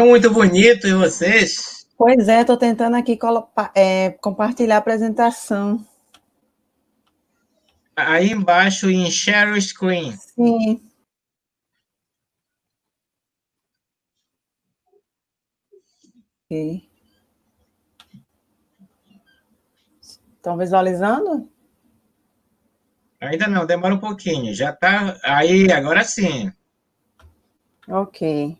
Estão muito bonito e vocês? Pois é, estou tentando aqui compartilhar a apresentação. Aí embaixo em Share Screen. Sim. Ok. Estão visualizando? Ainda não, demora um pouquinho. Já está aí, agora sim. Ok.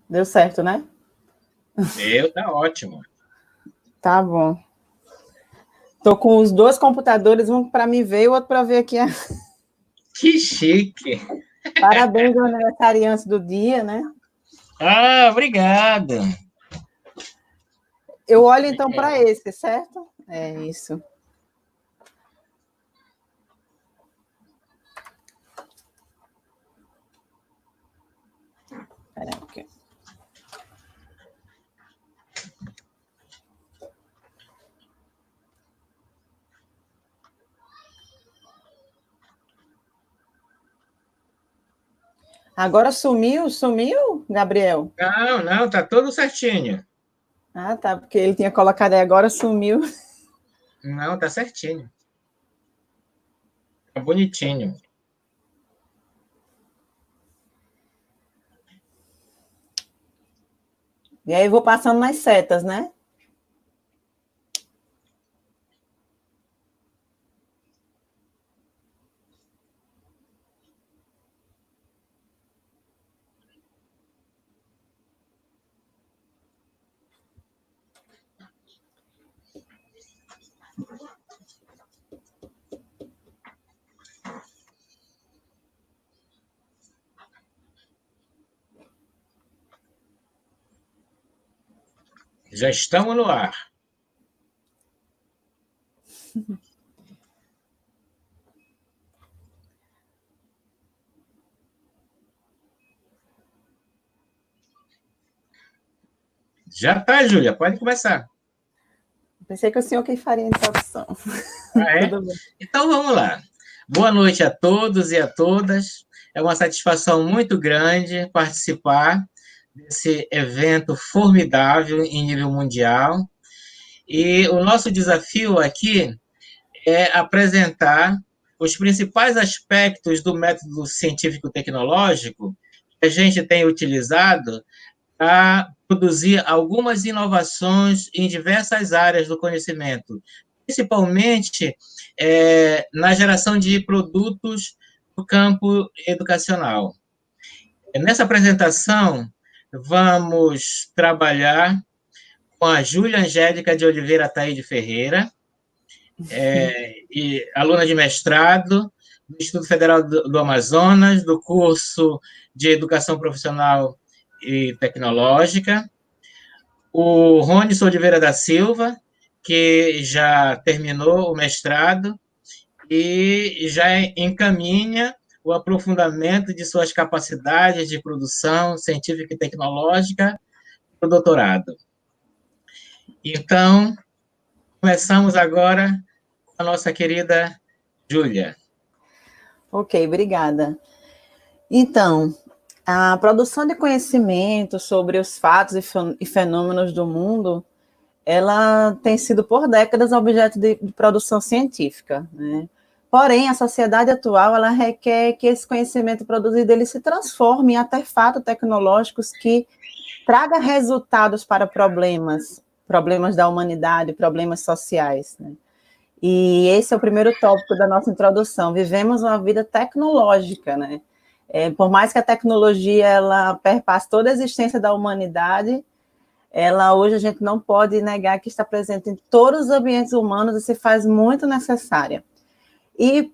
Deu certo, né? Tá ótimo. Tá bom. Estou com os dois computadores, um para me ver e o outro para ver aqui. Que chique! Parabéns ao aniversariante do dia, né? Ah, obrigado. Eu olho então para esse, certo? É isso. Espera aí. Agora sumiu, Gabriel? Não, tá tudo certinho. Ah, tá, porque ele tinha colocado aí, agora sumiu. Não, tá certinho. Tá bonitinho. E aí vou passando nas setas, né? Já estamos no ar. Já tá, Júlia, pode começar. Pensei que o senhor que faria a introdução. Ah, é? Tudo bem. Então vamos lá. Boa noite a todos e a todas. É uma satisfação muito grande participar desse evento formidável em nível mundial. E o nosso desafio aqui é apresentar os principais aspectos do método científico-tecnológico que a gente tem utilizado para produzir algumas inovações em diversas áreas do conhecimento, principalmente na geração de produtos no campo educacional. Nessa apresentação, vamos trabalhar com a Júlia Angélica de Oliveira Ataíde Ferreira, aluna de mestrado do Instituto Federal do Amazonas, do curso de Educação Profissional e Tecnológica, o Rony Oliveira da Silva, que já terminou o mestrado e já encaminha o aprofundamento de suas capacidades de produção científica e tecnológica para o doutorado. Então, começamos agora com a nossa querida Júlia. Ok, obrigada. Então, a produção de conhecimento sobre os fatos e fenômenos do mundo, ela tem sido por décadas objeto de produção científica, né? Porém, a sociedade atual, ela requer que esse conhecimento produzido ele se transforme em artefatos tecnológicos que traga resultados para problemas da humanidade, problemas sociais, né? E esse é o primeiro tópico da nossa introdução. Vivemos uma vida tecnológica, né? Por mais que a tecnologia ela perpasse toda a existência da humanidade, ela hoje a gente não pode negar que está presente em todos os ambientes humanos e se faz muito necessária. E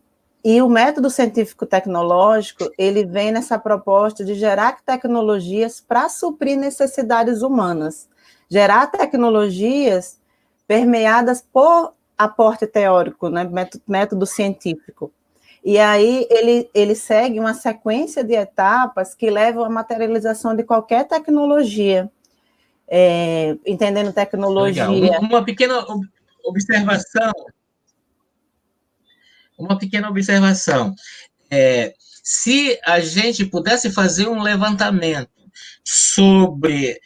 o método científico-tecnológico, ele vem nessa proposta de gerar tecnologias para suprir necessidades humanas, gerar tecnologias permeadas por aporte teórico, né, método científico. E aí ele segue uma sequência de etapas que levam à materialização de qualquer tecnologia. Entendendo tecnologia... Legal. Uma pequena observação. se a gente pudesse fazer um levantamento sobre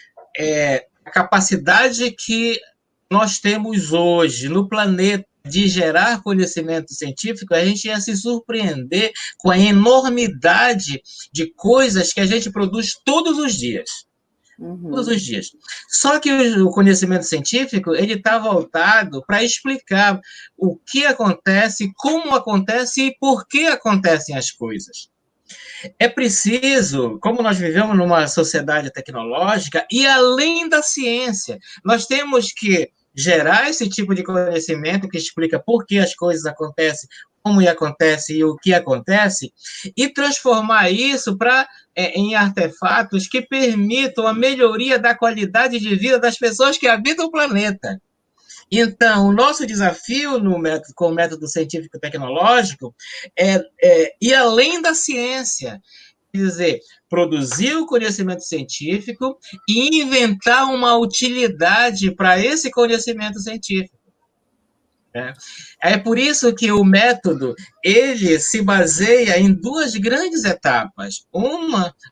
a capacidade que nós temos hoje no planeta de gerar conhecimento científico, a gente ia se surpreender com a enormidade de coisas que a gente produz todos os dias. Todos os dias. Só que o conhecimento científico ele está voltado para explicar o que acontece, como acontece e por que acontecem as coisas. É preciso, como nós vivemos numa sociedade tecnológica, e além da ciência, nós temos que gerar esse tipo de conhecimento que explica por que as coisas acontecem, como acontece e o que acontece, e transformar isso em artefatos que permitam a melhoria da qualidade de vida das pessoas que habitam o planeta. Então, o nosso desafio com o método científico-tecnológico é ir além da ciência, quer dizer, produzir o conhecimento científico e inventar uma utilidade para esse conhecimento científico. É por isso que o método ele se baseia em duas grandes etapas.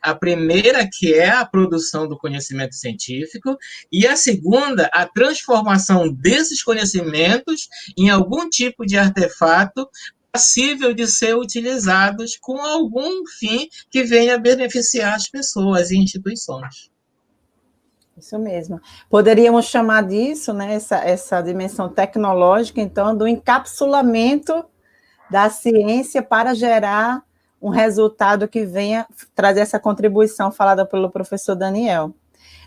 A primeira, que é a produção do conhecimento científico, e a segunda, a transformação desses conhecimentos em algum tipo de artefato passível de ser utilizados com algum fim que venha beneficiar as pessoas e instituições. Isso mesmo. Poderíamos chamar disso, né, essa dimensão tecnológica, então, do encapsulamento da ciência para gerar um resultado que venha trazer essa contribuição falada pelo professor Daniel.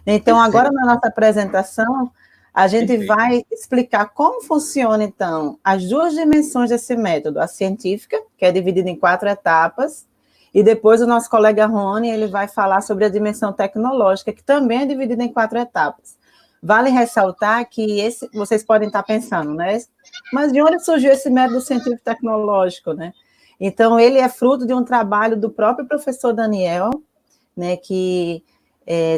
Então, agora na nossa apresentação, a gente vai explicar como funciona, então, as duas dimensões desse método, a científica, que é dividida em 4 etapas, e depois o nosso colega Rony, ele vai falar sobre a dimensão tecnológica, que também é dividida em 4 etapas. Vale ressaltar que vocês podem estar pensando, né? Mas de onde surgiu esse método científico-tecnológico, né? Então, ele é fruto de um trabalho do próprio professor Daniel, né, que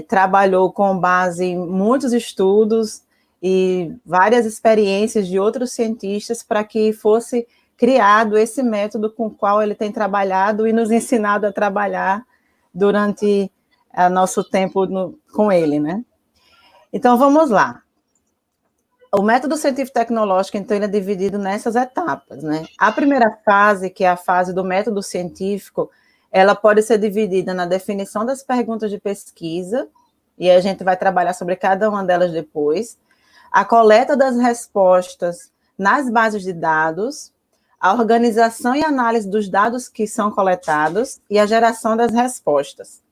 trabalhou com base em muitos estudos e várias experiências de outros cientistas para que fosse criado esse método com o qual ele tem trabalhado e nos ensinado a trabalhar durante o nosso tempo com ele, né? Então, vamos lá. O método científico-tecnológico, então, ele é dividido nessas etapas, né? A primeira fase, que é a fase do método científico, ela pode ser dividida na definição das perguntas de pesquisa, e a gente vai trabalhar sobre cada uma delas depois, a coleta das respostas nas bases de dados, a organização e análise dos dados que são coletados e a geração das respostas.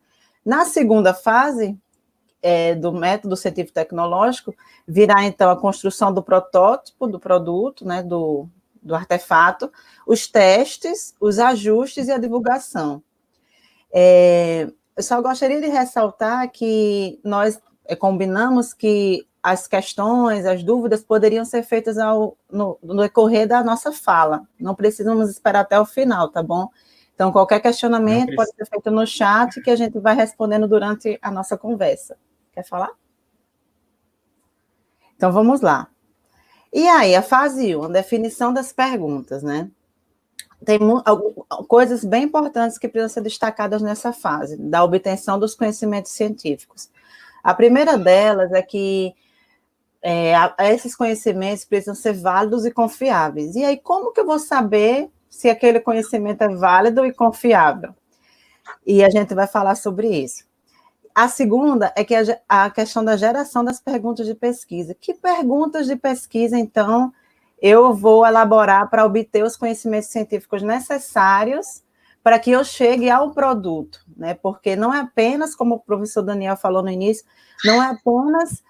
Na segunda fase do método científico-tecnológico, virá, então, a construção do protótipo, do produto, né, do artefato, os testes, os ajustes e a divulgação. Eu só gostaria de ressaltar que nós combinamos que as questões, as dúvidas poderiam ser feitas no decorrer da nossa fala. Não precisamos esperar até o final, tá bom? Então, qualquer questionamento pode ser feito no chat, que a gente vai respondendo durante a nossa conversa. Quer falar? Então, vamos lá. E aí, a fase 1, a definição das perguntas, né? Tem coisas bem importantes que precisam ser destacadas nessa fase, da obtenção dos conhecimentos científicos. A primeira delas é que esses conhecimentos precisam ser válidos e confiáveis. E aí, como que eu vou saber se aquele conhecimento é válido e confiável? E a gente vai falar sobre isso. A segunda é que a questão da geração das perguntas de pesquisa. Que perguntas de pesquisa, então, eu vou elaborar para obter os conhecimentos científicos necessários para que eu chegue ao produto, né? Porque não é apenas, como o professor Daniel falou no início, não é apenas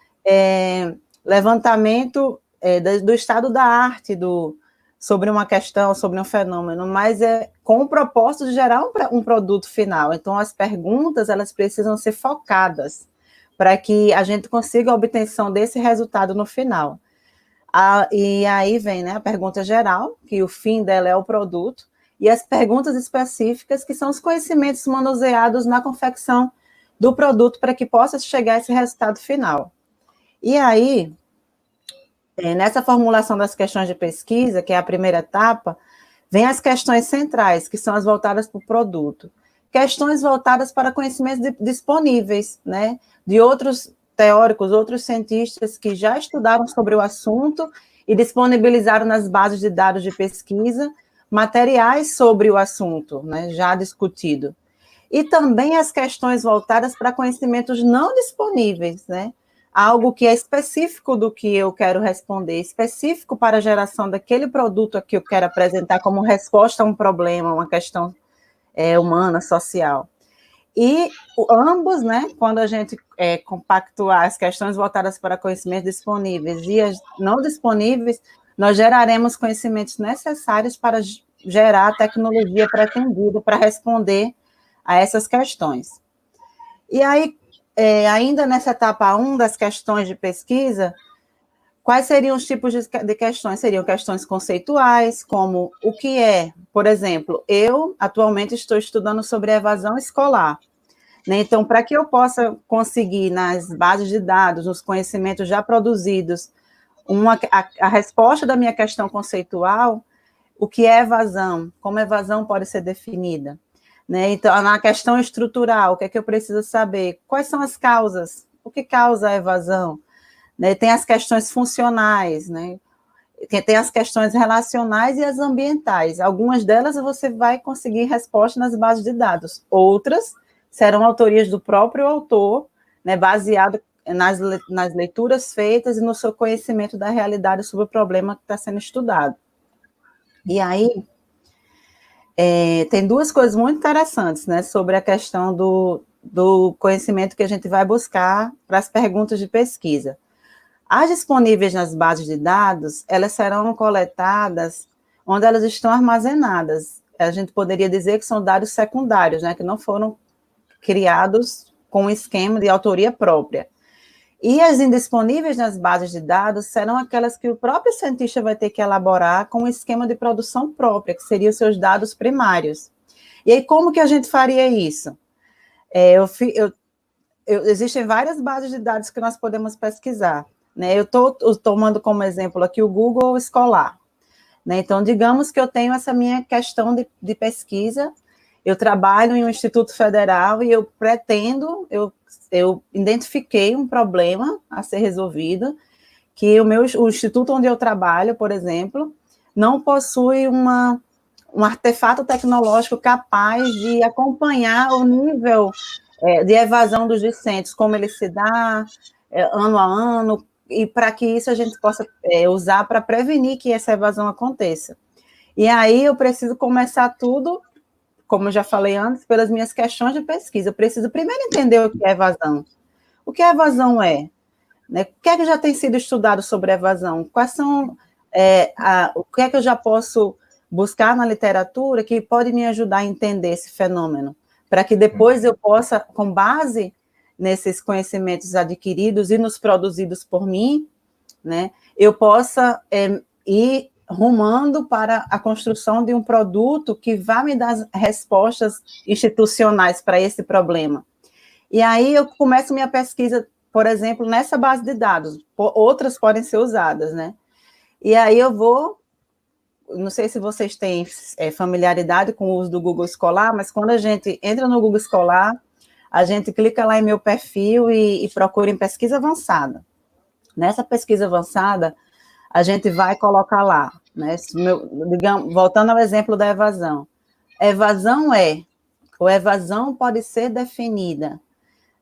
levantamento do estado da arte sobre uma questão, sobre um fenômeno, mas é com o propósito de gerar um produto final. Então, as perguntas, elas precisam ser focadas para que a gente consiga a obtenção desse resultado no final. E aí vem, né, a pergunta geral, que o fim dela é o produto, e as perguntas específicas, que são os conhecimentos manuseados na confecção do produto para que possa chegar a esse resultado final. E aí, nessa formulação das questões de pesquisa, que é a primeira etapa, Vem as questões centrais, que são as voltadas para o produto. Questões voltadas para conhecimentos disponíveis, né? De outros teóricos, outros cientistas que já estudaram sobre o assunto e disponibilizaram nas bases de dados de pesquisa materiais sobre o assunto, né? Já discutido. E também as questões voltadas para conhecimentos não disponíveis, né? Algo que é específico do que eu quero responder, específico para a geração daquele produto que eu quero apresentar como resposta a um problema, uma questão humana, social. E ambos, né, quando a gente compactuar as questões voltadas para conhecimentos disponíveis e as não disponíveis, nós geraremos conhecimentos necessários para gerar a tecnologia pretendida para responder a essas questões. E aí, ainda nessa etapa 1 das questões de pesquisa, quais seriam os tipos de questões? Seriam questões conceituais, como o que é, por exemplo, eu atualmente estou estudando sobre evasão escolar, né? Então, para que eu possa conseguir nas bases de dados, nos conhecimentos já produzidos, a resposta da minha questão conceitual, o que é evasão, como evasão pode ser definida, né? Então, na questão estrutural, o que é que eu preciso saber? Quais são as causas? O que causa a evasão? Né? Tem as questões funcionais, né? Tem as questões relacionais e as ambientais. Algumas delas você vai conseguir resposta nas bases de dados. Outras serão autorias do próprio autor, né, baseado nas leituras feitas e no seu conhecimento da realidade sobre o problema que está sendo estudado. E aí, tem duas coisas muito interessantes, né, sobre a questão do conhecimento que a gente vai buscar para as perguntas de pesquisa. As disponíveis nas bases de dados, elas serão coletadas onde elas estão armazenadas. A gente poderia dizer que são dados secundários, né, que não foram criados com um esquema de autoria própria. E as indisponíveis nas bases de dados serão aquelas que o próprio cientista vai ter que elaborar com um esquema de produção própria, que seriam os seus dados primários. E aí, como que a gente faria isso? Existem várias bases de dados que nós podemos pesquisar, né? Eu estou tomando como exemplo aqui o Google Escolar, né? Então, digamos que eu tenho essa minha questão de pesquisa, eu trabalho em um instituto federal e eu pretendo, eu identifiquei um problema a ser resolvido, que o instituto onde eu trabalho, por exemplo, não possui um artefato tecnológico capaz de acompanhar o nível de evasão dos discentes, como ele se dá ano a ano, e para que isso a gente possa usar para prevenir que essa evasão aconteça. E aí eu preciso começar tudo, como eu já falei antes, pelas minhas questões de pesquisa. Eu preciso primeiro entender o que é evasão. O que a evasão é? Né? O que é que já tem sido estudado sobre evasão? Quais são o que é que eu já posso buscar na literatura que pode me ajudar a entender esse fenômeno? Para que depois eu possa, com base nesses conhecimentos adquiridos e nos produzidos por mim, né, eu possa ir rumando para a construção de um produto que vá me dar respostas institucionais para esse problema. E aí eu começo minha pesquisa, por exemplo, nessa base de dados, outras podem ser usadas, né? E aí eu vou, não sei se vocês têm familiaridade com o uso do Google Escolar, mas quando a gente entra no Google Escolar, a gente clica lá em meu perfil e procura em pesquisa avançada. Nessa pesquisa avançada, a gente vai colocar lá, né? Digamos, voltando ao exemplo da evasão. Evasão pode ser definida,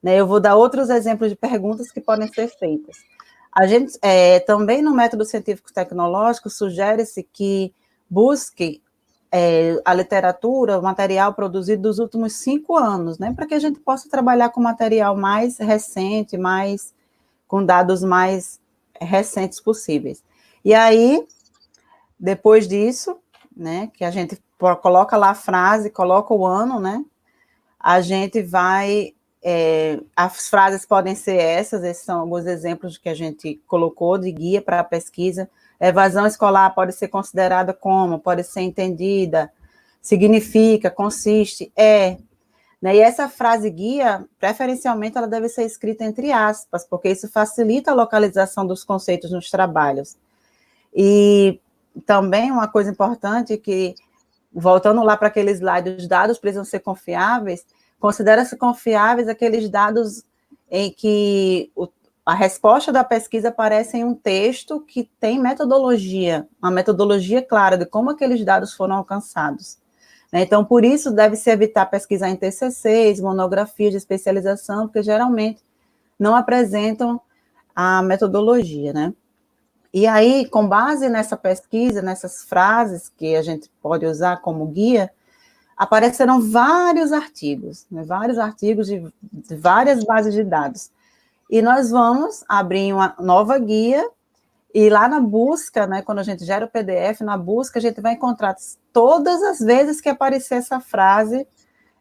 né? Eu vou dar outros exemplos de perguntas que podem ser feitas. A gente, também no método científico-tecnológico, sugere-se que busque a literatura, o material produzido dos últimos 5 anos, né? Para que a gente possa trabalhar com material mais recente, com dados mais recentes possíveis. E aí, depois disso, né, que a gente coloca lá a frase, coloca o ano, né, a gente vai, as frases podem ser esses são alguns exemplos que a gente colocou de guia para a pesquisa. Evasão escolar pode ser considerada como, pode ser entendida, significa, consiste, né? E essa frase guia, preferencialmente, ela deve ser escrita entre aspas, porque isso facilita a localização dos conceitos nos trabalhos. E também uma coisa importante que voltando lá para aquele slide, os dados precisam ser confiáveis, considera-se confiáveis aqueles dados em que a resposta da pesquisa aparece em um texto que tem metodologia, uma metodologia clara de como aqueles dados foram alcançados. Então, por isso, deve-se evitar pesquisar em TCCs, monografias de especialização, porque geralmente não apresentam a metodologia, né? E aí, com base nessa pesquisa, nessas frases que a gente pode usar como guia, aparecerão vários artigos, né? Vários artigos de várias bases de dados. E nós vamos abrir uma nova guia, e lá na busca, né, quando a gente gera o PDF, na busca a gente vai encontrar todas as vezes que aparecer essa frase,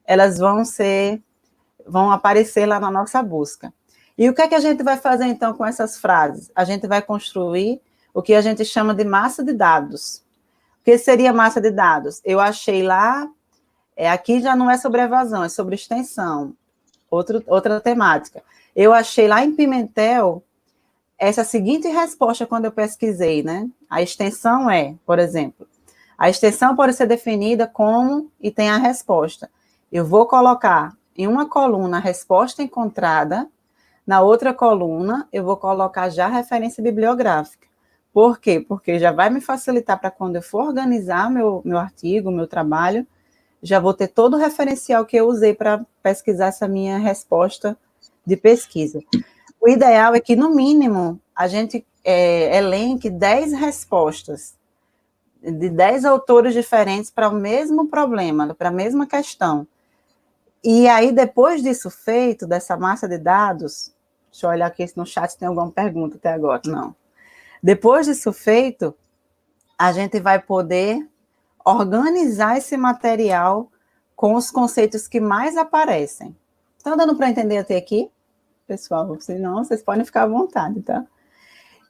elas vão aparecer lá na nossa busca. E o que é que a gente vai fazer, então, com essas frases? A gente vai construir o que a gente chama de massa de dados. O que seria massa de dados? Eu achei lá, aqui já não é sobre evasão, é sobre extensão, outra temática. Eu achei lá em Pimentel essa seguinte resposta quando eu pesquisei, né? A extensão por exemplo, a extensão pode ser definida como, e tem a resposta. Eu vou colocar em uma coluna a resposta encontrada, na outra coluna eu vou colocar já a referência bibliográfica. Por quê? Porque já vai me facilitar para quando eu for organizar meu artigo, meu trabalho, já vou ter todo o referencial que eu usei para pesquisar essa minha resposta de pesquisa. O ideal é que, no mínimo, a gente elenque 10 respostas de 10 autores diferentes para o mesmo problema, para a mesma questão. E aí, depois disso feito, dessa massa de dados, deixa eu olhar aqui se no chat tem alguma pergunta até agora, não. Depois disso feito, a gente vai poder organizar esse material com os conceitos que mais aparecem. Estão dando para entender até aqui? Pessoal, se não, vocês podem ficar à vontade, tá?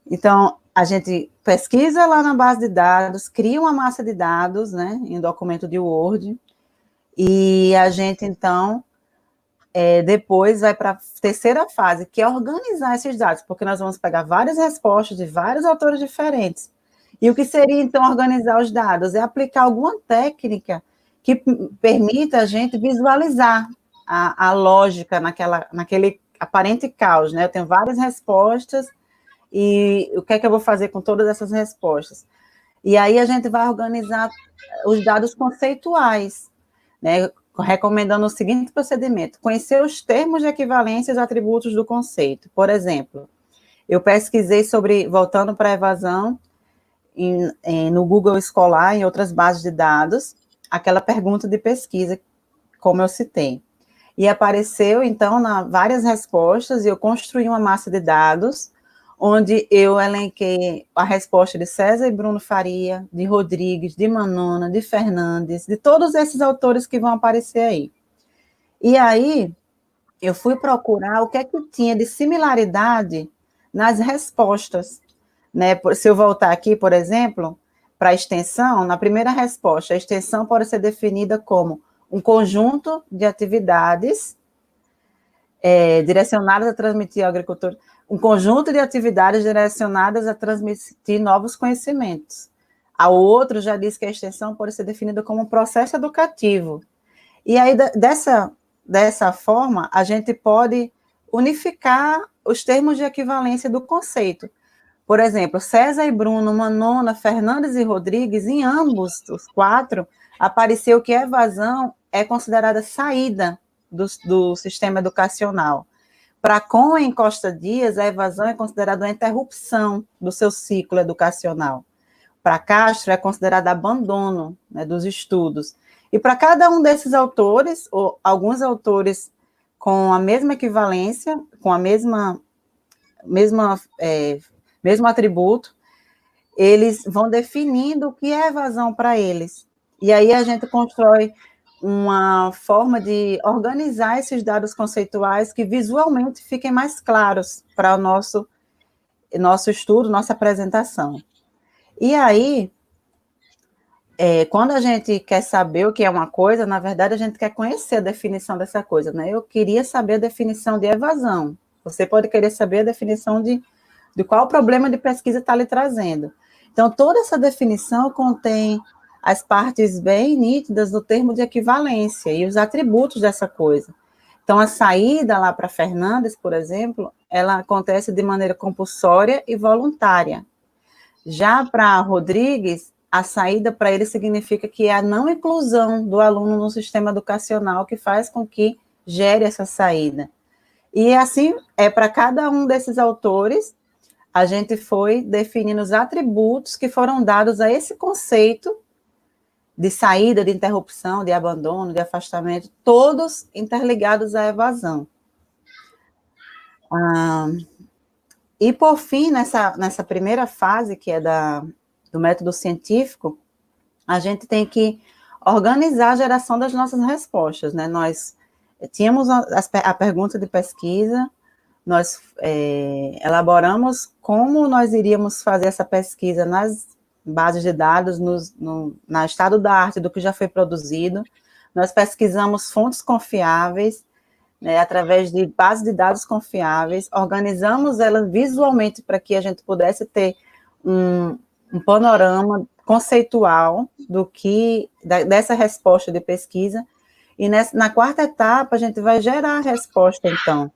Então, a gente pesquisa lá na base de dados, cria uma massa de dados, né, em um documento de Word, e a gente, então, depois vai para a terceira fase, que é organizar esses dados, porque nós vamos pegar várias respostas de vários autores diferentes. E o que seria, então, organizar os dados? É aplicar alguma técnica que permita a gente visualizar a lógica naquele aparente caos, né? Eu tenho várias respostas, e o que é que eu vou fazer com todas essas respostas? E aí a gente vai organizar os dados conceituais, né? Recomendando o seguinte procedimento: conhecer os termos de equivalência e os atributos do conceito. Por exemplo, eu pesquisei sobre, voltando para a evasão, no Google Escolar, em outras bases de dados, aquela pergunta de pesquisa, como eu citei. E apareceu, então, várias respostas, e eu construí uma massa de dados, onde eu elenquei a resposta de César e Bruno Faria, de Rodrigues, de Manona, de Fernandes, de todos esses autores que vão aparecer aí. E aí, eu fui procurar o que é que tinha de similaridade nas respostas, né? Se eu voltar aqui, por exemplo, para a extensão, na primeira resposta, a extensão pode ser definida como um conjunto de atividades direcionadas a transmitir ao agricultor, um conjunto de atividades direcionadas a transmitir novos conhecimentos. A outro já diz que a extensão pode ser definida como um processo educativo. E aí, dessa forma, a gente pode unificar os termos de equivalência do conceito. Por exemplo, César e Bruno, Manona, Fernandes e Rodrigues, em ambos os 4, apareceu que a evasão é considerada saída do sistema educacional. Para Kohn e Costa Dias, a evasão é considerada uma interrupção do seu ciclo educacional. Para Castro, é considerada abandono, né, dos estudos. E para cada um desses autores, ou alguns autores com a mesma equivalência, com a mesmo atributo, eles vão definindo o que é evasão para eles. E aí a gente constrói uma forma de organizar esses dados conceituais que visualmente fiquem mais claros para o nosso estudo, nossa apresentação. E aí, quando a gente quer saber o que é uma coisa, na verdade, a gente quer conhecer a definição dessa coisa, né? Eu queria saber a definição de evasão. Você pode querer saber a definição de qual problema de pesquisa está lhe trazendo. Então, toda essa definição contém as partes bem nítidas do termo de equivalência e os atributos dessa coisa. Então, a saída lá para Fernandes, por exemplo, ela acontece de maneira compulsória e voluntária. Já para Rodrigues, a saída para ele significa que é a não inclusão do aluno no sistema educacional que faz com que gere essa saída. E assim, para cada um desses autores, a gente foi definindo os atributos que foram dados a esse conceito de saída, de interrupção, de abandono, de afastamento, todos interligados à evasão. E, por fim, nessa primeira fase, que é do método científico, a gente tem que organizar a geração das nossas respostas, né? Nós tínhamos a pergunta de pesquisa, nós elaboramos como nós iríamos fazer essa pesquisa nas bases de dados, na estado da arte do que já foi produzido, nós pesquisamos fontes confiáveis, né, através de bases de dados confiáveis, organizamos elas visualmente para que a gente pudesse ter um panorama conceitual dessa resposta de pesquisa, e na quarta etapa a gente vai gerar a resposta, então.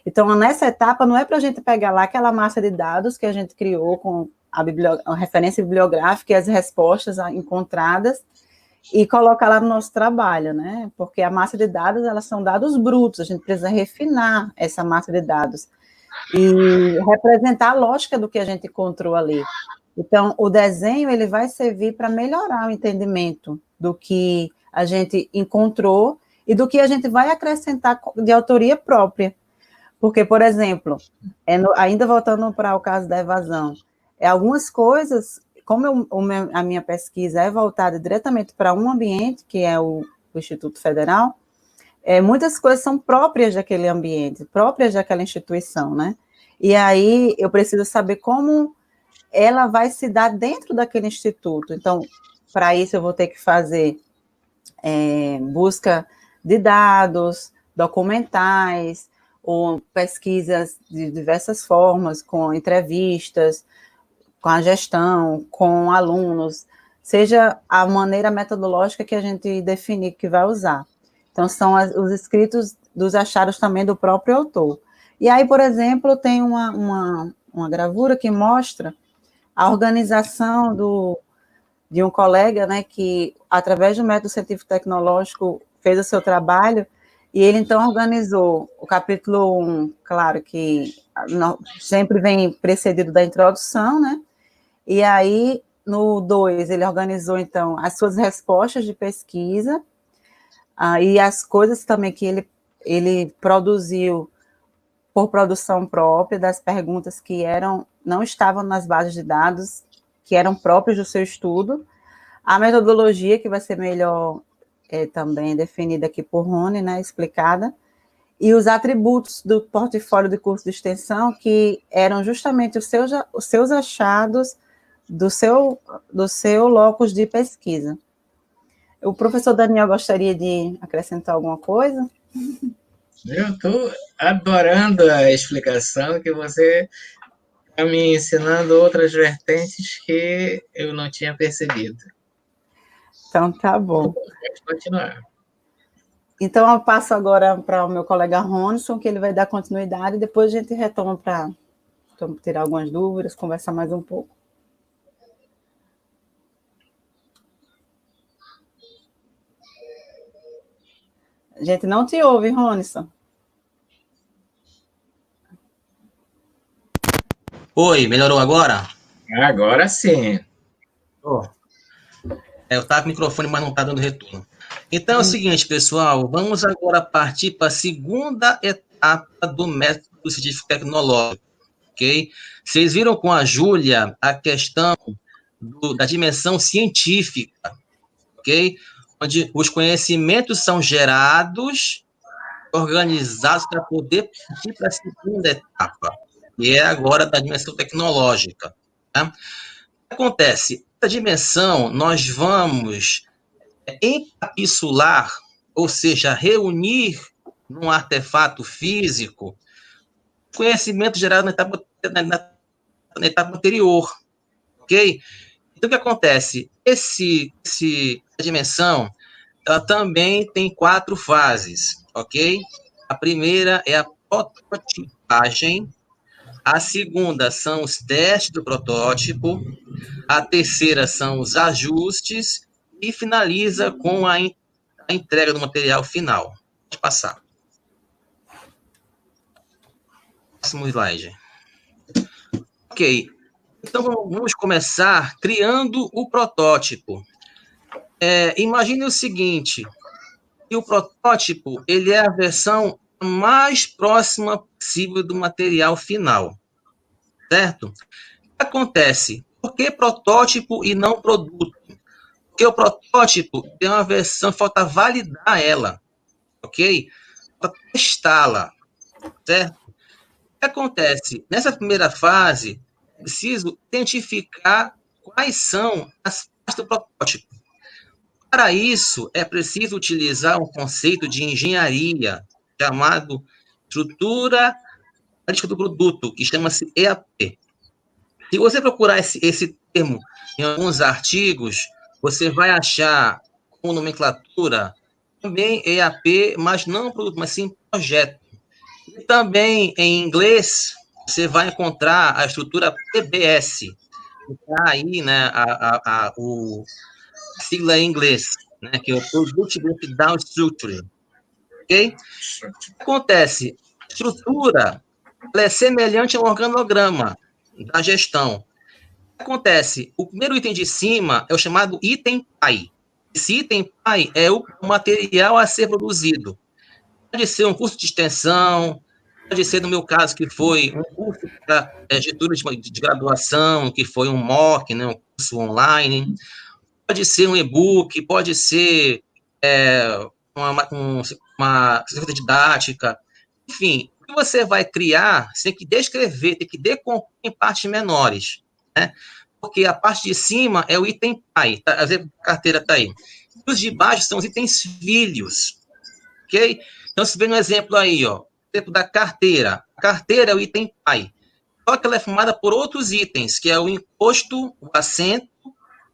Então, nessa etapa, não é para a gente pegar lá aquela massa de dados que a gente criou com a referência bibliográfica e as respostas encontradas e colocar lá no nosso trabalho, né? Porque a massa de dados, elas são dados brutos, a gente precisa refinar essa massa de dados e representar a lógica do que a gente encontrou ali. Então, o desenho, ele vai servir para melhorar o entendimento do que a gente encontrou e do que a gente vai acrescentar de autoria própria. Porque, por exemplo, ainda voltando para o caso da evasão, algumas coisas, como a minha pesquisa é voltada diretamente para um ambiente, que é o Instituto Federal, muitas coisas são próprias daquele ambiente, próprias daquela instituição, né? E aí eu preciso saber como ela vai se dar dentro daquele instituto. Então, para isso eu vou ter que fazer busca de dados, documentais, ou pesquisas de diversas formas, com entrevistas, com a gestão, com alunos, seja a maneira metodológica que a gente definir que vai usar. Então, são os escritos dos achados também do próprio autor. E aí, por exemplo, tem uma gravura que mostra a organização de um colega, né, que, através do método científico-tecnológico, fez o seu trabalho, e ele, então, organizou o capítulo 1, claro que sempre vem precedido da introdução, né, e aí, no 2, ele organizou, então, as suas respostas de pesquisa, e as coisas também que ele produziu por produção própria, das perguntas que não estavam nas bases de dados, que eram próprias do seu estudo, a metodologia, que vai ser melhor também definida aqui por Rony, né, explicada, e os atributos do portfólio de curso de extensão, que eram justamente os seus achados do seu locus de pesquisa. O professor Daniel gostaria de acrescentar alguma coisa? Eu estou adorando a explicação que você está me ensinando outras vertentes que eu não tinha percebido. Então, tá bom. Pode continuar. Então, eu passo agora para o meu colega Ronson, que ele vai dar continuidade, e depois a gente retoma para tirar algumas dúvidas, conversar mais um pouco. A gente não te ouve, Ronson. Oi, melhorou agora? Agora sim. Oh. Eu estava com o microfone, mas não está dando retorno. Então é o seguinte, pessoal, vamos agora partir para a segunda etapa do método científico tecnológico, ok? Vocês viram com a Júlia a questão da dimensão científica, ok? Onde os conhecimentos são gerados, organizados para poder partir para a segunda etapa, que é agora da dimensão tecnológica. Tá? O que acontece? Essa dimensão nós vamos encapsular, ou seja, reunir num artefato físico conhecimento gerado na etapa anterior, ok? Então, o que acontece? A dimensão, ela também tem 4 fases, ok? A primeira é a prototipagem, a segunda são os testes do protótipo, a terceira são os ajustes e finaliza com a entrega do material final. Pode passar. Próximo slide. Ok. Então, vamos começar criando o protótipo. Imagine o seguinte, que o protótipo ele é a versão mais próxima possível do material final, certo? O que acontece? Por que protótipo e não produto? Porque o protótipo tem uma versão, falta validar ela, ok? Falta testá-la, certo? O que acontece? Nessa primeira fase, é preciso identificar quais são as partes do protótipo. Para isso, é preciso utilizar um conceito de engenharia chamado estrutura analítica do produto, que chama-se EAP. Se você procurar esse termo em alguns artigos, você vai achar como nomenclatura também EAP, mas não produto, mas sim projeto. E também em inglês, você vai encontrar a estrutura PBS, que está aí, né, a sigla em inglês, né, que é o Product Breakdown Structure, ok? O que acontece? A estrutura ela é semelhante ao organograma da gestão. O que acontece? O primeiro item de cima é o chamado item PAI. Esse item PAI é o material a ser produzido. Pode ser um curso de extensão, pode ser, no meu caso, que foi um curso para getúlio de graduação, que foi um MOOC, né, um curso online, pode ser um e-book, pode ser uma ferramenta didática, enfim, o que você vai criar, você tem que descrever, tem que decompor em partes menores, né? Porque a parte de cima é o item pai, tá? A carteira está aí. E os de baixo são os itens filhos, ok? Então, se vê no exemplo aí, ó, exemplo da carteira. A carteira é o item pai, só que ela é formada por outros itens, que é o encosto, o assento,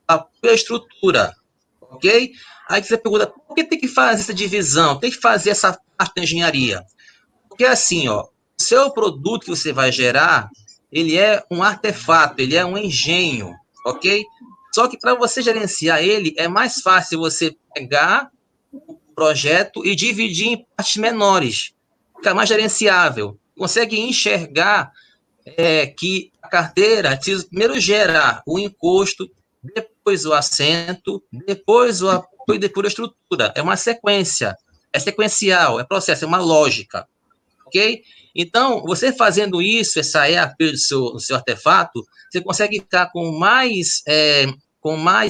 a estrutura, ok? Aí você pergunta, por que tem que fazer essa divisão? Tem que fazer essa parte da engenharia? Porque assim, ó, o seu produto que você vai gerar, ele é um artefato, ele é um engenho, ok? Só que para você gerenciar ele, é mais fácil você pegar o projeto e dividir em partes menores. Fica mais gerenciável. Consegue enxergar que a carteira precisa primeiro gerar o encosto, depois o assento, depois o apoio e depois a estrutura. É uma sequência, é sequencial, é processo, é uma lógica, ok? Então, você fazendo isso, essa EAP do seu artefato, você consegue ficar com mais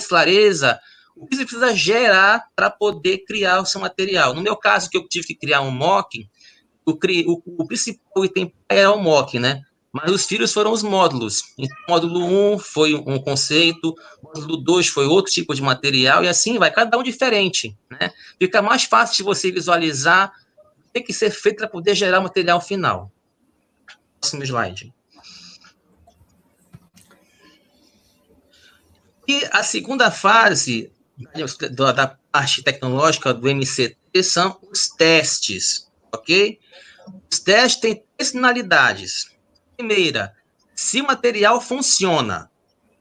clareza o que você precisa gerar para poder criar o seu material. No meu caso, que eu tive que criar um mock, o principal item era o mock, né? Mas os filhos foram os módulos. Então, o módulo 1 foi um conceito, o módulo 2 foi outro tipo de material, e assim vai, cada um diferente, né? Fica mais fácil de você visualizar o que tem que ser feito para poder gerar o material final. Próximo slide. E a segunda fase da parte tecnológica do MCT são os testes, ok? Os testes têm 3 finalidades. Primeira, se o material funciona.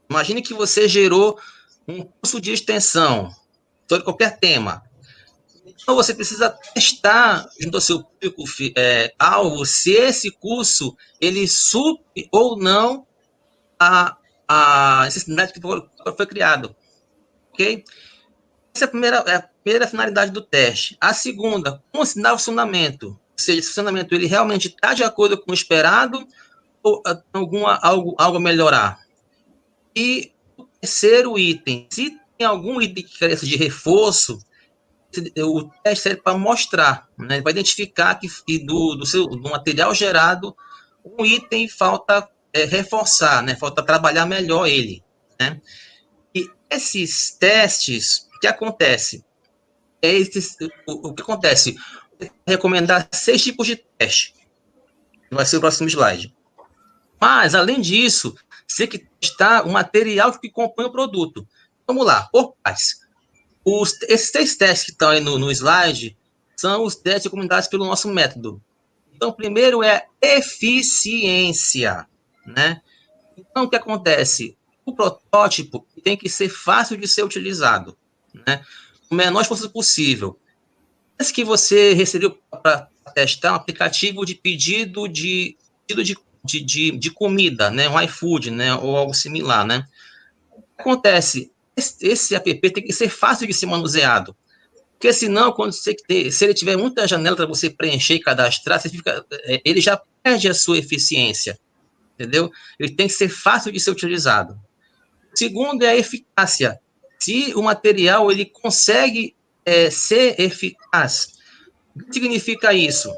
Imagine que você gerou um curso de extensão sobre qualquer tema. Então, você precisa testar junto ao seu público alvo se esse curso ele supre ou não a necessidade que foi criado. Ok? Essa é a primeira finalidade do teste. A segunda, como ensinar o funcionamento. Ou seja, esse funcionamento ele realmente está de acordo com o esperado ou algo a melhorar. E o terceiro item, se tem algum item que carece de reforço, o teste serve para mostrar, né, para identificar que do material gerado, um item falta reforçar, né, falta trabalhar melhor ele. Né? E esses testes, o que acontece? O que acontece? Recomendar 6 tipos de teste. Vai ser o próximo slide. Mas, além disso, você que testar o material que compõe o produto. Vamos lá, por partes. Esses 3 testes que estão aí no slide são os testes recomendados pelo nosso método. Então, primeiro é eficiência, né? Então, o que acontece? O protótipo tem que ser fácil de ser utilizado, né? O menor esforço possível. Esse que você recebeu para testar um aplicativo de pedido de comida, né? Um iFood, né? Ou algo similar, né? O que acontece? Esse app tem que ser fácil de ser manuseado. Porque senão, se ele tiver muita janela para você preencher e cadastrar, ele já perde a sua eficiência, entendeu? Ele tem que ser fácil de ser utilizado. Segundo é a eficácia. Se o material ele consegue ser eficaz, o que significa isso?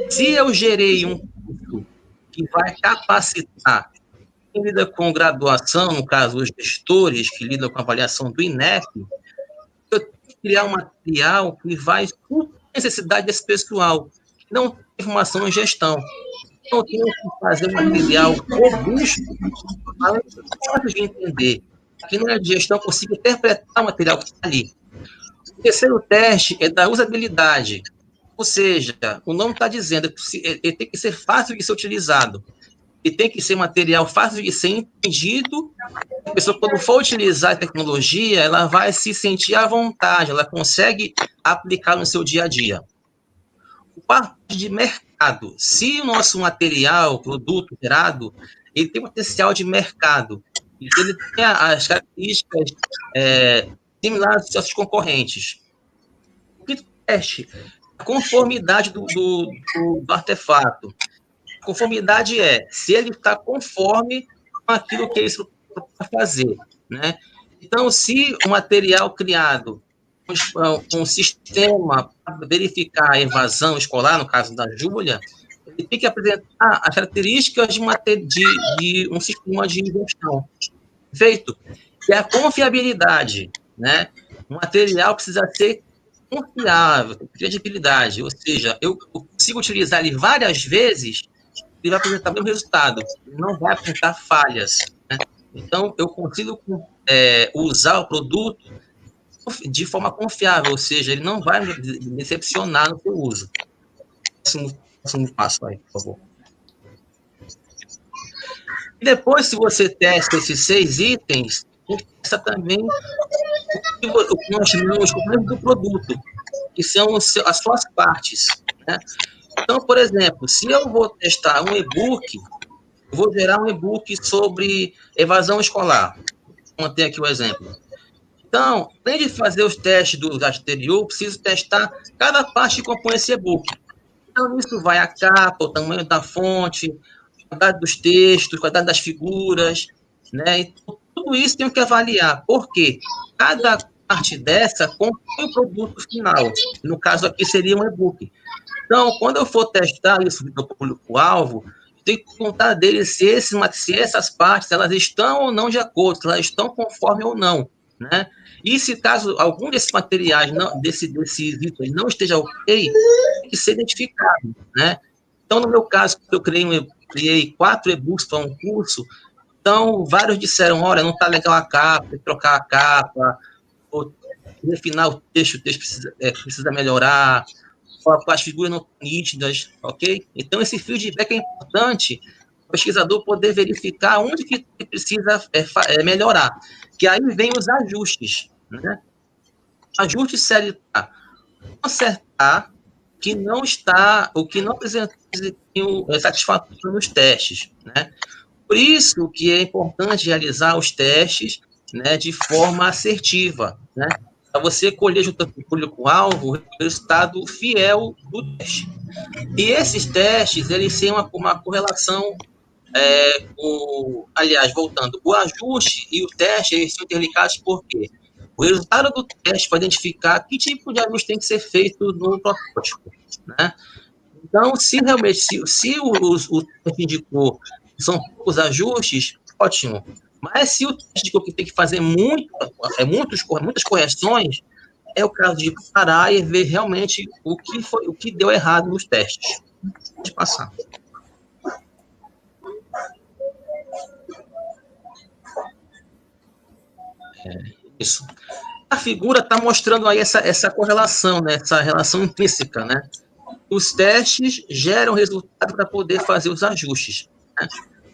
Se eu gerei um curso que vai capacitar quem lida com graduação, no caso, os gestores que lidam com a avaliação do INEP, eu tenho que criar um material que vai suprir a necessidade desse pessoal, que não tem formação em gestão. Então, eu tenho que fazer um material robusto, fácil de entender. Aqui não é de gestão, consigo interpretar o material que está ali. O terceiro teste é da usabilidade. Ou seja, o nome está dizendo que ele tem que ser fácil de ser utilizado. E tem que ser material fácil de ser entendido. A pessoa, quando for utilizar a tecnologia, ela vai se sentir à vontade, ela consegue aplicar no seu dia a dia. O quarto de mercado. Se o nosso material, produto gerado, ele tem potencial de mercado, e ele tem as características similares aos seus concorrentes. O quinto teste, a conformidade do artefato. Conformidade se ele está conforme com aquilo que ele se propõe a fazer, né? Então, se o material criado, um sistema para verificar a evasão escolar, no caso da Júlia, ele tem que apresentar as características de um sistema de gestão. Feito. E a confiabilidade, né? O material precisa ser confiável, credibilidade, ou seja, eu consigo utilizar ele várias vezes, ele vai apresentar o mesmo resultado, ele não vai apresentar falhas, né? Então, eu consigo usar o produto de forma confiável, ou seja, ele não vai me decepcionar no seu uso. Próximo passo aí, por favor. E depois, se você testa esses 6 itens, você testa também o que nós chamamos do produto, que são as suas partes, né? Então, por exemplo, se eu vou testar um e-book, eu vou gerar um e-book sobre evasão escolar. Vou manter aqui o exemplo. Então, além de fazer os testes do anterior, preciso testar cada parte que compõe esse e-book. Então, isso vai a capa, o tamanho da fonte, a qualidade dos textos, a qualidade das figuras, né? Então, tudo isso tem que avaliar, porque cada parte dessa compõe o produto final. No caso aqui, seria um e-book. Então, quando eu for testar isso no público-alvo, tem que contar dele se essas partes elas estão ou não de acordo, se elas estão conforme ou não, né? E se caso algum desses materiais, desses itens não esteja ok, tem que ser identificado, né? Então, no meu caso, eu criei 4 e-books para um curso, então vários disseram, olha, não está legal a capa, tem que trocar a capa, ou refinar o texto precisa melhorar, as figuras não estão nítidas, ok? Então, esse feedback é importante para o pesquisador poder verificar onde que precisa melhorar. Que aí vem os ajustes, né? Ajuste serve para consertar o que não apresenta desempenho satisfatório nos testes, né? Por isso que é importante realizar os testes, né, de forma assertiva, né? Para você colher junto com o público-alvo o resultado fiel do teste. E esses testes, eles têm uma correlação, aliás, voltando, o ajuste e o teste, eles são interligados por quê? O resultado do teste vai identificar que tipo de ajuste tem que ser feito no protótipo, né? Então, se realmente, se o teste indicou que são poucos ajustes, ótimo. Mas se o teste indicou que tem que fazer muitas correções, é o caso de parar e ver realmente o que deu errado nos testes. Pode passar. Isso. A figura está mostrando aí essa correlação, né? Essa relação intrínseca, né? Os testes geram resultado para poder fazer os ajustes, né?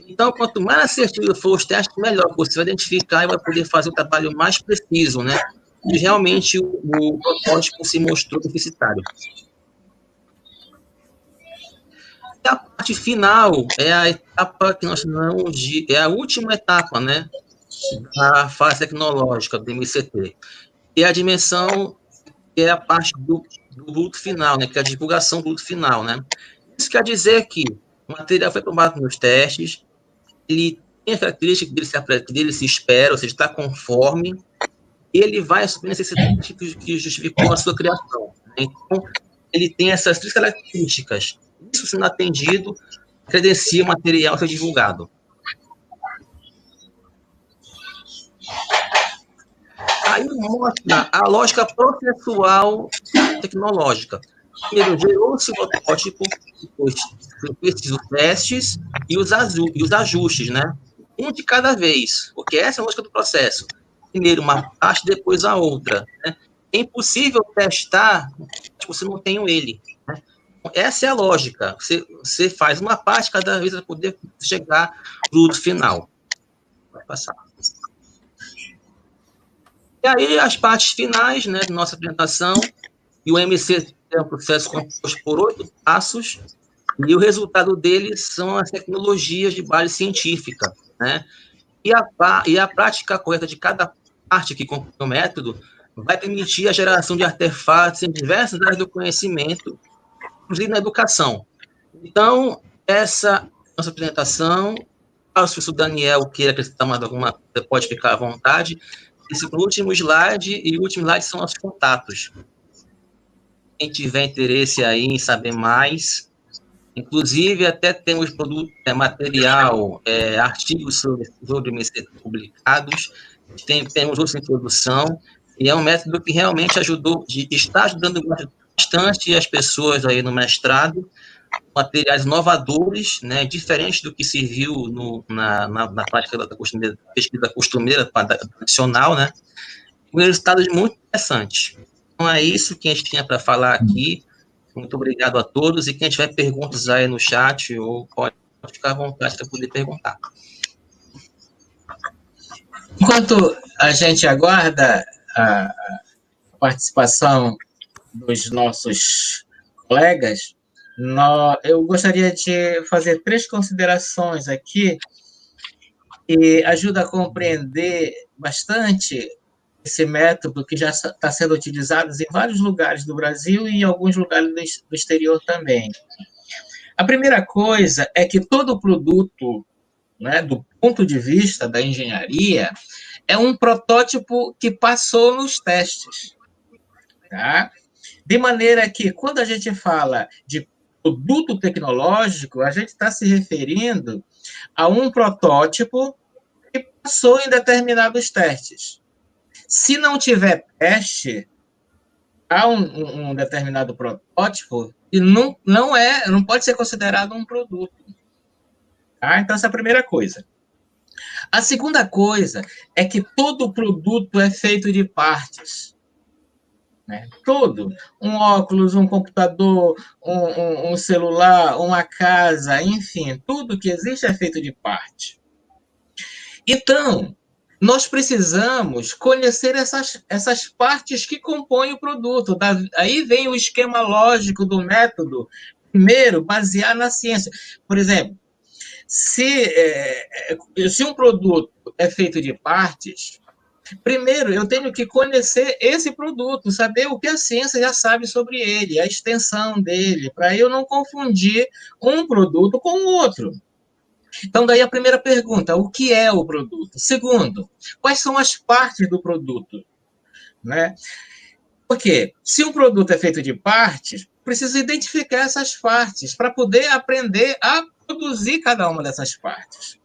Então, quanto mais assertivo for os testes, melhor. Você vai identificar e vai poder fazer o trabalho mais preciso, né? E realmente o protótipo se mostrou deficitário. E a parte final é a etapa que nós chamamos de... É a última etapa, né? Da fase tecnológica do MCT. E a dimensão é a parte do produto final, né? Que é a divulgação do produto final, né? Isso quer dizer que o material foi aprovado nos testes, ele tem a característica dele se espera, ou seja, está conforme, e ele vai suprir necessidades que justificou a sua criação. Então, ele tem essas três características. Isso sendo atendido, credencia o material ser divulgado. Aí mostra a lógica processual tecnológica. Primeiro, gerou-se o protótipo, depois fez os testes e os ajustes, né? Um de cada vez, porque essa é a lógica do processo. Primeiro uma parte, depois a outra, né? É impossível testar se você não tem ele, né? Essa é a lógica. Você faz uma parte cada vez para poder chegar ao produto final. Vai passar. E aí, as partes finais, né, da nossa apresentação, e o MC é um processo composto por 8 passos, e o resultado deles são as tecnologias de base científica, né? E a prática correta de cada parte que compõe o método vai permitir a geração de artefatos em diversas áreas do conhecimento, inclusive na educação. Então, essa nossa apresentação, caso o professor Daniel queira acrescentar mais alguma coisa, pode ficar à vontade. Esse último slide, e o último slide são nossos contatos. Quem tiver interesse aí em saber mais, inclusive até temos material, artigos sobre MCT publicados, temos outros em produção, e é um método que realmente está ajudando bastante as pessoas aí no mestrado, materiais inovadores, né, diferentes do que se viu na prática da pesquisa costumeira tradicional, né, com resultados muito interessantes. Então, é isso que a gente tinha para falar aqui. Muito obrigado a todos, e quem tiver perguntas aí no chat, ou pode ficar à vontade para poder perguntar. Enquanto a gente aguarda a participação dos nossos colegas, eu gostaria de fazer 3 considerações aqui que ajuda a compreender bastante esse método que já está sendo utilizado em vários lugares do Brasil e em alguns lugares do exterior também. A primeira coisa é que todo produto, né, do ponto de vista da engenharia, é um protótipo que passou nos testes. Tá? De maneira que, quando a gente fala de produto tecnológico, a gente está se referindo a um protótipo que passou em determinados testes. Se não tiver teste, há um determinado protótipo e não pode ser considerado um produto. Tá? Então, essa é a primeira coisa. A segunda coisa é que todo produto é feito de partes. Né? Todo. Um óculos, um computador, um celular, uma casa, enfim, tudo que existe é feito de parte. Então, nós precisamos conhecer essas partes que compõem o produto. Aí vem o esquema lógico do método, primeiro, basear na ciência. Por exemplo, se um produto é feito de partes, primeiro eu tenho que conhecer esse produto, saber o que a ciência já sabe sobre ele, a extensão dele, para eu não confundir um produto com o outro. Então, daí a primeira pergunta, o que é o produto? Segundo, quais são as partes do produto? Né? Porque se um produto é feito de partes, precisa identificar essas partes para poder aprender a produzir cada uma dessas partes.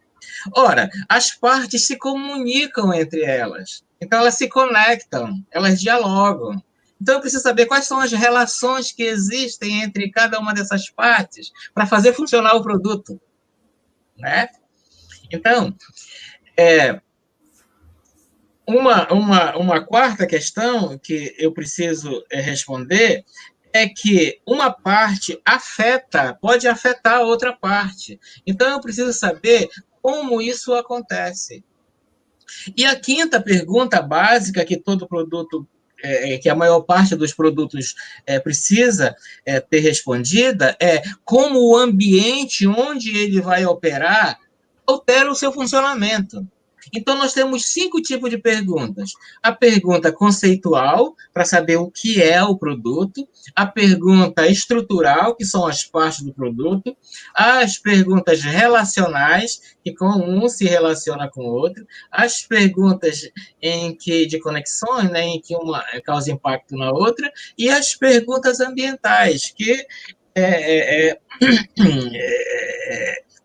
Ora, as partes se comunicam entre elas. Então, elas se conectam, elas dialogam. Então, eu preciso saber quais são as relações que existem entre cada uma dessas partes para fazer funcionar o produto. Né? Então, Uma quarta questão que eu preciso responder é que uma parte pode afetar a outra parte. Então, eu preciso saber como isso acontece. E a quinta pergunta básica que todo produto, que a maior parte dos produtos precisa ter respondida é como o ambiente onde ele vai operar altera o seu funcionamento. Então, nós temos 5 tipos de perguntas. A pergunta conceitual, para saber o que é o produto. A pergunta estrutural, que são as partes do produto. As perguntas relacionais, que com um se relaciona com o outro. As perguntas de conexões, né, em que uma causa impacto na outra. E as perguntas ambientais, que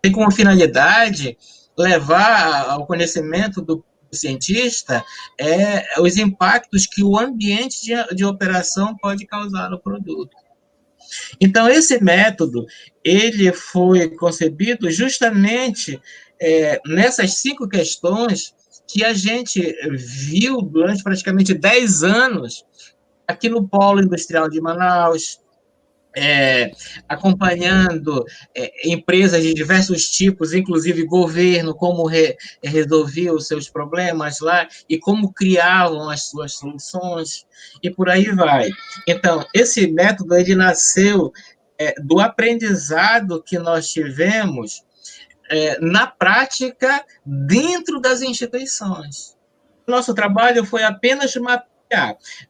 tem como finalidade levar ao conhecimento do cientista os impactos que o ambiente de operação pode causar no produto. Então, esse método, ele foi concebido justamente nessas 5 questões que a gente viu durante praticamente 10 anos aqui no Polo Industrial de Manaus, acompanhando empresas de diversos tipos, inclusive governo, como resolvia os seus problemas lá e como criavam as suas soluções, e por aí vai. Então, esse método ele nasceu do aprendizado que nós tivemos na prática dentro das instituições. Nosso trabalho foi apenas mapear.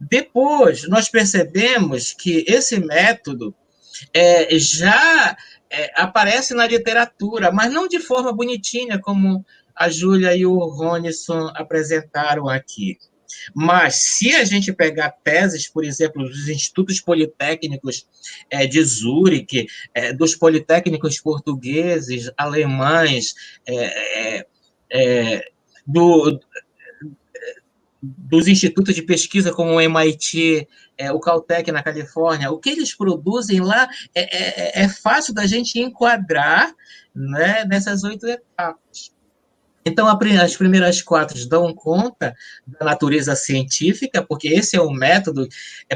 Depois, nós percebemos que esse método já aparece na literatura, mas não de forma bonitinha, como a Júlia e o Ronison apresentaram aqui. Mas, se a gente pegar teses, por exemplo, dos institutos politécnicos de Zurique, dos politécnicos portugueses, alemães, do, dos institutos de pesquisa como o MIT, o Caltech na Califórnia, o que eles produzem lá é fácil da gente enquadrar, né, nessas 8 etapas. Então, as primeiras 4 dão conta da natureza científica, porque esse é o método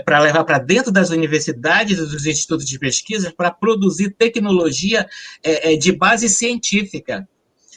para levar para dentro das universidades e dos institutos de pesquisa para produzir tecnologia de base científica.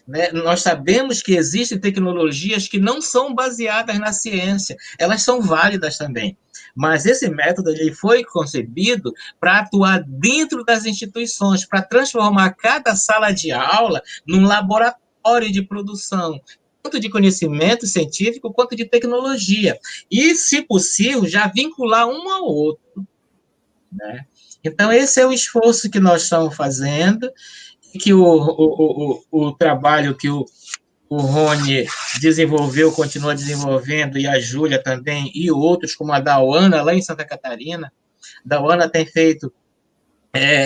Né? Nós sabemos que existem tecnologias que não são baseadas na ciência, elas são válidas também. Mas esse método ele foi concebido para atuar dentro das instituições, para transformar cada sala de aula num laboratório de produção, tanto de conhecimento científico quanto de tecnologia. E, se possível, já vincular um ao outro. Né? Então, esse é o esforço que nós estamos fazendo, e que o trabalho que o Rony desenvolveu, continua desenvolvendo, e a Júlia também, e outros, como a Dauana, lá em Santa Catarina. Dauana tem feito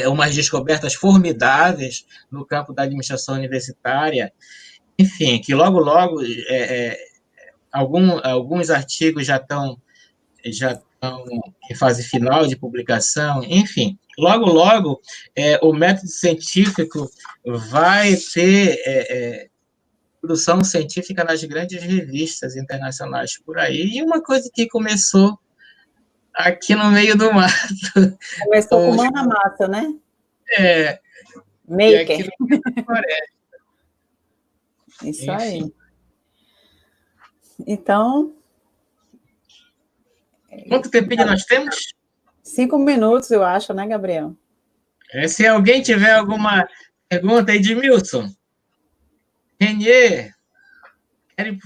umas descobertas formidáveis no campo da administração universitária, enfim, que logo, logo, alguns artigos já estão em fase final de publicação, enfim, logo, logo, o método científico vai ter produção científica nas grandes revistas internacionais por aí, e uma coisa que começou aqui no meio do mato. Começou com mão na massa, né? E aqui no meio da floresta. Isso. Enfim. Aí. Então... Quanto tempinho nós temos? 5 minutos, eu acho, né, Gabriel? Se alguém tiver alguma pergunta, Edmilson, Renier, querem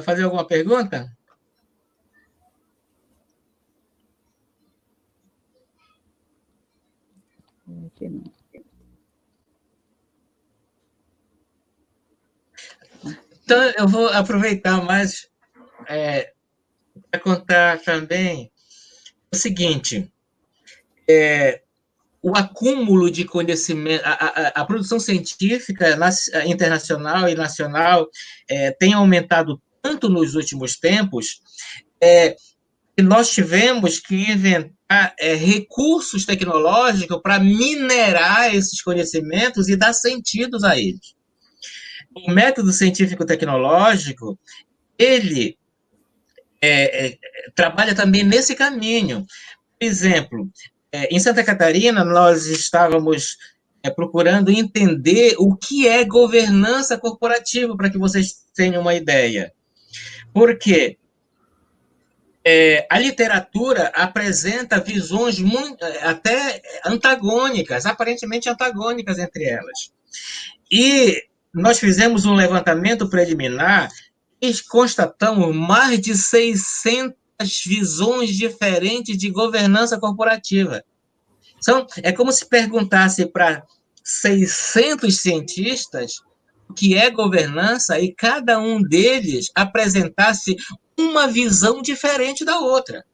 fazer alguma pergunta? Então, eu vou aproveitar mais para contar também o seguinte, o acúmulo de conhecimento, a produção científica internacional e nacional tem aumentado tanto nos últimos tempos, que nós tivemos que inventar recursos tecnológicos para minerar esses conhecimentos e dar sentidos a eles. O método científico-tecnológico, ele trabalha também nesse caminho. Por exemplo, em Santa Catarina, nós estávamos procurando entender o que é governança corporativa, para que vocês tenham uma ideia. Por quê? A literatura apresenta visões até antagônicas, aparentemente antagônicas entre elas. E nós fizemos um levantamento preliminar e constatamos mais de 600 visões diferentes de governança corporativa. Então, é como se perguntasse para 600 cientistas o que é governança e cada um deles apresentasse uma visão diferente da outra.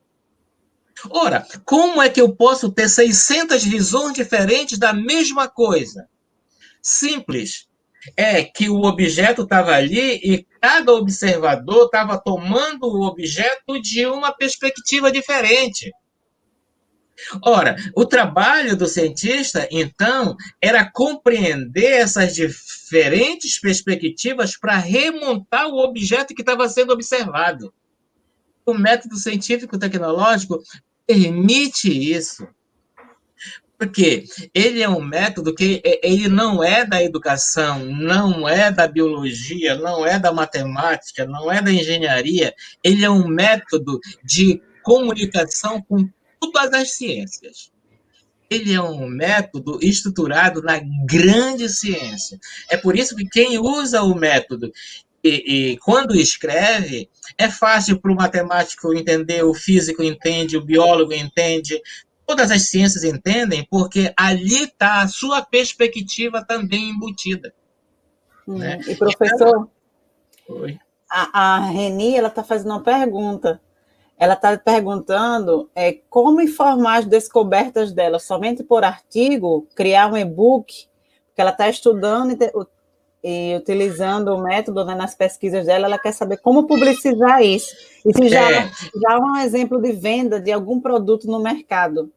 Ora, como é que eu posso ter 600 visões diferentes da mesma coisa? Simples. É que o objeto estava ali e cada observador estava tomando o objeto de uma perspectiva diferente. Ora, o trabalho do cientista, então, era compreender essas diferentes perspectivas para remontar o objeto que estava sendo observado. O método científico-tecnológico permite isso. Porque ele é um método que ele não é da educação, não é da biologia, não é da matemática, não é da engenharia. Ele é um método de comunicação com todas as ciências. Ele é um método estruturado na grande ciência. É por isso que quem usa o método e quando escreve, é fácil para o matemático entender, o físico entende, o biólogo entende, todas as ciências entendem, porque ali está a sua perspectiva também embutida. Né? E professor, Oi. a Reni, ela está fazendo uma pergunta. Ela está perguntando como informar as descobertas dela somente por artigo, criar um e-book, porque ela está estudando e utilizando o método, né, nas pesquisas dela, ela quer saber como publicizar isso. E se já é um exemplo de venda de algum produto no mercado.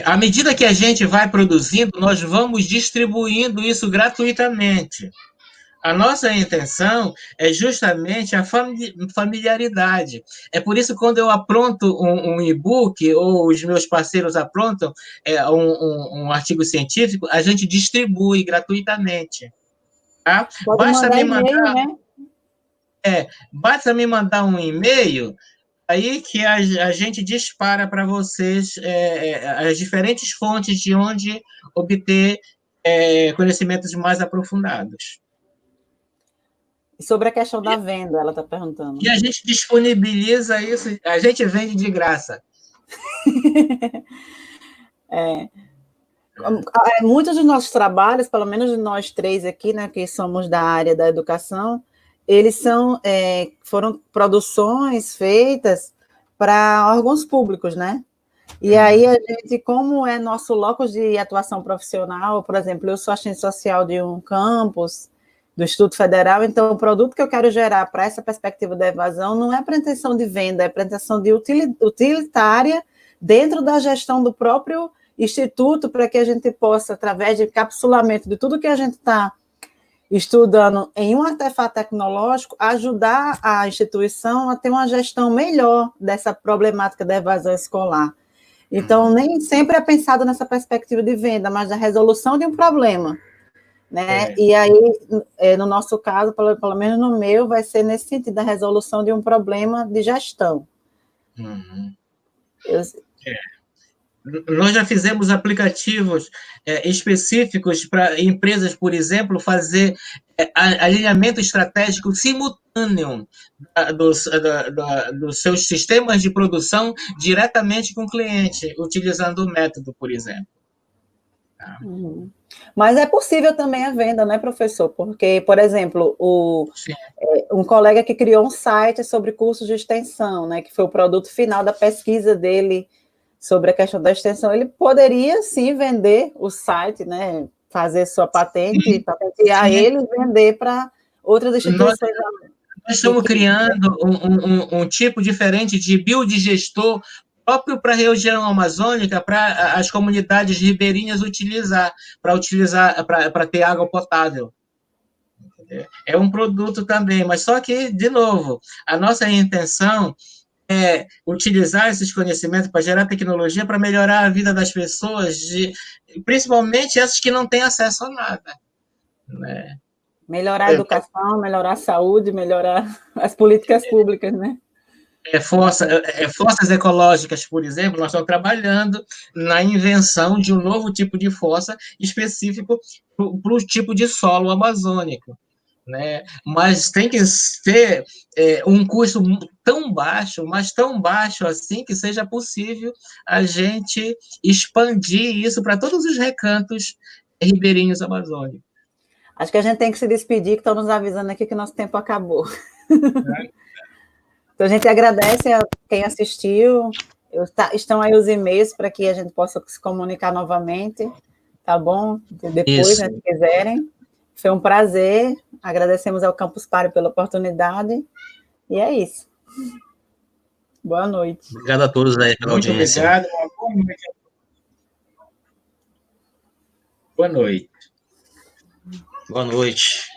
À medida que a gente vai produzindo, nós vamos distribuindo isso gratuitamente. A nossa intenção é justamente a familiaridade. É por isso que quando eu apronto um e-book, ou os meus parceiros aprontam um artigo científico, a gente distribui gratuitamente. Tá? Basta me mandar, né? Basta me mandar um e-mail, aí que a gente dispara para vocês as diferentes fontes de onde obter conhecimentos mais aprofundados. Sobre a questão da venda, ela está perguntando. E a gente disponibiliza isso, a gente vende de graça. Muitos dos nossos trabalhos, pelo menos de nós três aqui, né, que somos da área da educação, eles foram produções feitas para órgãos públicos, né? E aí a gente, como é nosso locus de atuação profissional, por exemplo, eu sou assistente social de um campus do Instituto Federal, então o produto que eu quero gerar para essa perspectiva da evasão não é pretensão de venda, é pretensão de utilitária dentro da gestão do próprio instituto, para que a gente possa, através de encapsulamento de tudo que a gente está estudando em um artefato tecnológico, ajudar a instituição a ter uma gestão melhor dessa problemática da evasão escolar. Então, nem sempre é pensado nessa perspectiva de venda, mas da resolução de um problema. Né? E aí, no nosso caso, pelo menos no meu, vai ser nesse sentido, da resolução de um problema de gestão. Nós já fizemos aplicativos específicos para empresas, por exemplo, fazer alinhamento estratégico simultâneo dos seus sistemas de produção diretamente com o cliente, utilizando o método, por exemplo. Mas é possível também a venda, né, professor? Porque, por exemplo, um colega que criou um site sobre cursos de extensão, né, que foi o produto final da pesquisa dele sobre a questão da extensão, ele poderia, sim, vender o site, né, fazer sua patente, patentear ele e vender para outras instituições. Nós estamos criando um tipo diferente de biodigestor próprio para a região amazônica, para as comunidades ribeirinhas para ter água potável. É um produto também, mas só que, de novo, a nossa intenção é utilizar esses conhecimentos para gerar tecnologia para melhorar a vida das pessoas, principalmente essas que não têm acesso a nada. Né? Melhorar a educação, melhorar a saúde, melhorar as políticas públicas, né? Forças ecológicas, por exemplo, nós estamos trabalhando na invenção de um novo tipo de força específico para o tipo de solo amazônico. Né? Mas tem que ter um custo tão baixo, mas tão baixo assim, que seja possível a gente expandir isso para todos os recantos ribeirinhos amazônicos. Acho que a gente tem que se despedir, que estão nos avisando aqui que nosso tempo acabou. Então, a gente agradece a quem assistiu. Estão aí os e-mails para que a gente possa se comunicar novamente, tá bom? Depois, né, se quiserem. Foi um prazer. Agradecemos ao Campus Party pela oportunidade. E é isso. Boa noite. Obrigado a todos aí pela audiência. Muito obrigado. Boa noite. Boa noite. Boa noite.